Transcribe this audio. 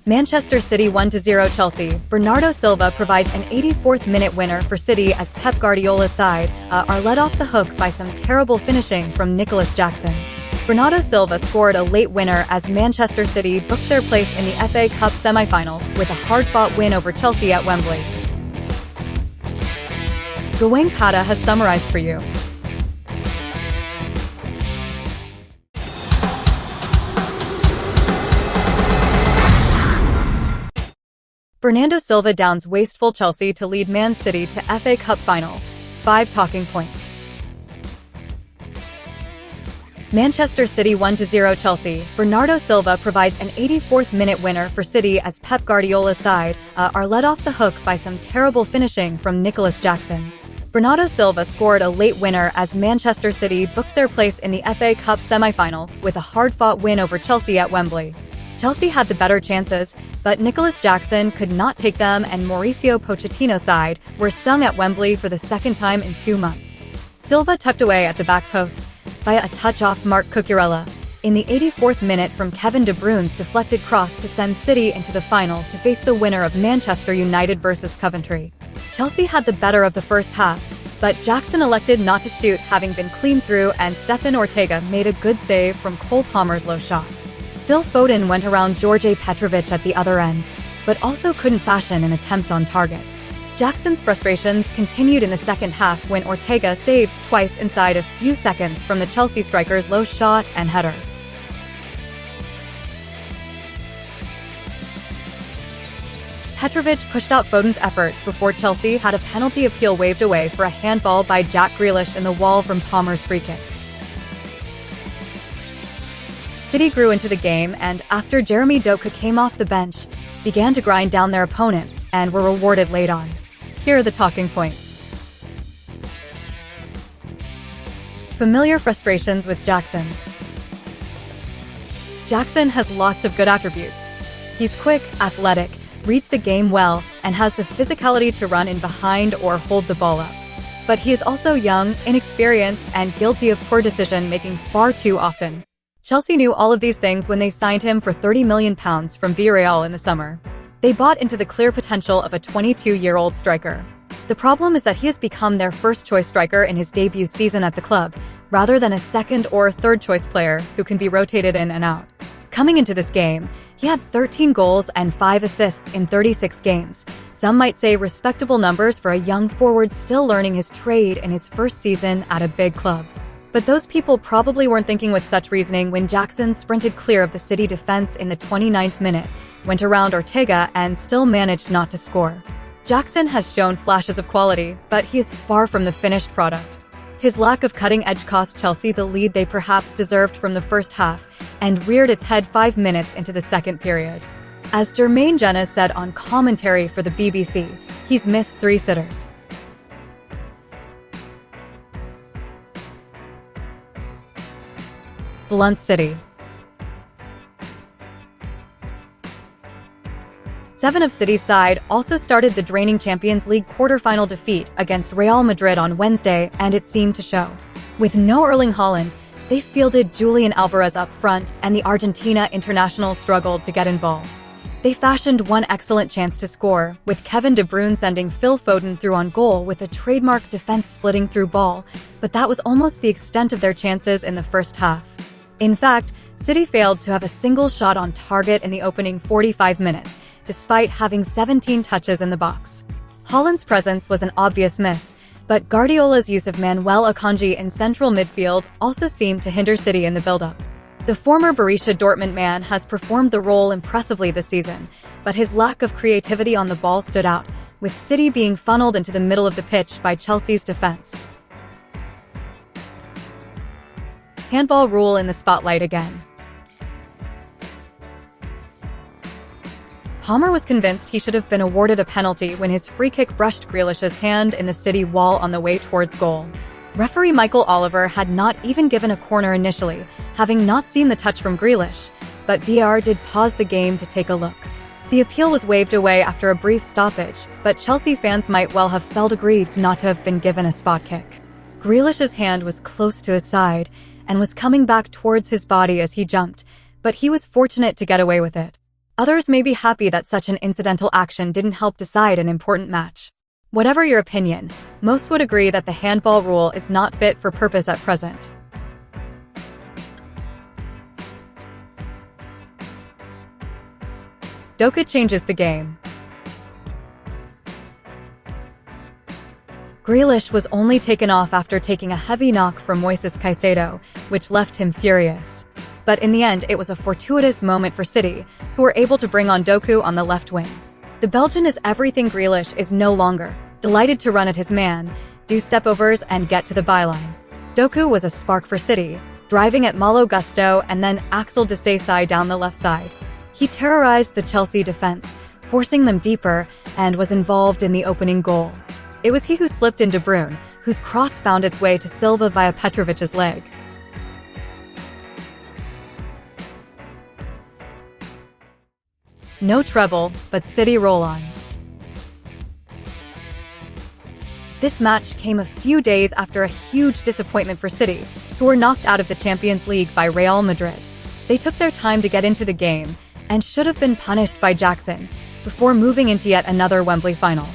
Manchester City 1-0 Chelsea. Bernardo Silva provides an 84th-minute winner for City as Pep Guardiola's side are let off the hook by some terrible finishing from Nicolas Jackson. Bernardo Silva scored a late winner as Manchester City booked their place in the FA Cup semi-final with a hard-fought win over Chelsea at Wembley. GAWANG PATAH has summarized for you. Bernando Silva downs wasteful Chelsea to lead Man City to FA Cup final. 5 talking points. Manchester City 1-0 Chelsea. Bernardo Silva provides an 84th-minute winner for City as Pep Guardiola's side are let off the hook by some terrible finishing from Nicolas Jackson. Bernardo Silva scored a late winner as Manchester City booked their place in the FA Cup semi-final with a hard-fought win over Chelsea at Wembley. Chelsea had the better chances, but Nicolas Jackson could not take them and Mauricio Pochettino's side were stung at Wembley for the second time in 2 months. Silva tucked away at the back post via a touch off Marc Cucurella in the 84th minute from Kevin De Bruyne's deflected cross to send City into the final to face the winner of Manchester United vs Coventry. Chelsea had the better of the first half, but Jackson elected not to shoot, having been cleaned through, and Stefan Ortega made a good save from Cole Palmer's low shot. Phil Foden went around George Petrovic at the other end, but also couldn't fashion an attempt on target. Jackson's frustrations continued in the second half when Ortega saved twice inside a few seconds from the Chelsea striker's low shot and header. Petrovic pushed out Foden's effort before Chelsea had a penalty appeal waved away for a handball by Jack Grealish in the wall from Palmer's free kick. City grew into the game and, after Jeremy Doku came off the bench, began to grind down their opponents and were rewarded late on. Here are the talking points. Familiar frustrations with Jackson. Jackson has lots of good attributes. He's quick, athletic, reads the game well, and has the physicality to run in behind or hold the ball up. But he is also young, inexperienced, and guilty of poor decision-making far too often. Chelsea knew all of these things when they signed him for £30 million from Villarreal in the summer. They bought into the clear potential of a 22-year-old striker. The problem is that he has become their first-choice striker in his debut season at the club, rather than a second- or third-choice player who can be rotated in and out. Coming into this game, he had 13 goals and 5 assists in 36 games. Some might say respectable numbers for a young forward still learning his trade in his first season at a big club. But those people probably weren't thinking with such reasoning when Jackson sprinted clear of the City defense in the 29th minute, went around Ortega, and still managed not to score. Jackson has shown flashes of quality, but he is far from the finished product. His lack of cutting edge cost Chelsea the lead they perhaps deserved from the first half, and reared its head 5 minutes into the second period. As Jermaine Jenas said on commentary for the BBC, he's missed 3 sitters. Blunt City. 7 of City's side also started the draining Champions League quarter-final defeat against Real Madrid on Wednesday, and it seemed to show. With no Erling Haaland, they fielded Julian Alvarez up front, and the Argentina international struggled to get involved. They fashioned one excellent chance to score, with Kevin De Bruyne sending Phil Foden through on goal with a trademark defense-splitting through ball, but that was almost the extent of their chances in the first half. In fact, City failed to have a single shot on target in the opening 45 minutes, despite having 17 touches in the box. Haaland's presence was an obvious miss, but Guardiola's use of Manuel Akanji in central midfield also seemed to hinder City in the build-up. The former Borussia Dortmund man has performed the role impressively this season, but his lack of creativity on the ball stood out, with City being funneled into the middle of the pitch by Chelsea's defense. Handball rule in the spotlight again. Palmer was convinced he should have been awarded a penalty when his free kick brushed Grealish's hand in the City wall on the way towards goal. Referee Michael Oliver had not even given a corner initially, having not seen the touch from Grealish, but VAR did pause the game to take a look. The appeal was waved away after a brief stoppage, but Chelsea fans might well have felt aggrieved not to have been given a spot kick. Grealish's hand was close to his side and was coming back towards his body as he jumped, but he was fortunate to get away with it. Others may be happy that such an incidental action didn't help decide an important match. Whatever your opinion, most would agree that the handball rule is not fit for purpose at present. Doku changes the game. Grealish was only taken off after taking a heavy knock from Moises Caicedo, which left him furious. But in the end, it was a fortuitous moment for City, who were able to bring on Doku on the left wing. The Belgian is everything Grealish is no longer, delighted to run at his man, do stepovers and get to the byline. Doku was a spark for City, driving at Malo Gusto and then Axel Disasi down the left side. He terrorized the Chelsea defense, forcing them deeper, and was involved in the opening goal. It was he who slipped in De Bruyne, whose cross found its way to Silva via Petrovic's leg. No treble, but City roll on. This match came a few days after a huge disappointment for City, who were knocked out of the Champions League by Real Madrid. They took their time to get into the game, and should have been punished by Jackson, before moving into yet another Wembley final.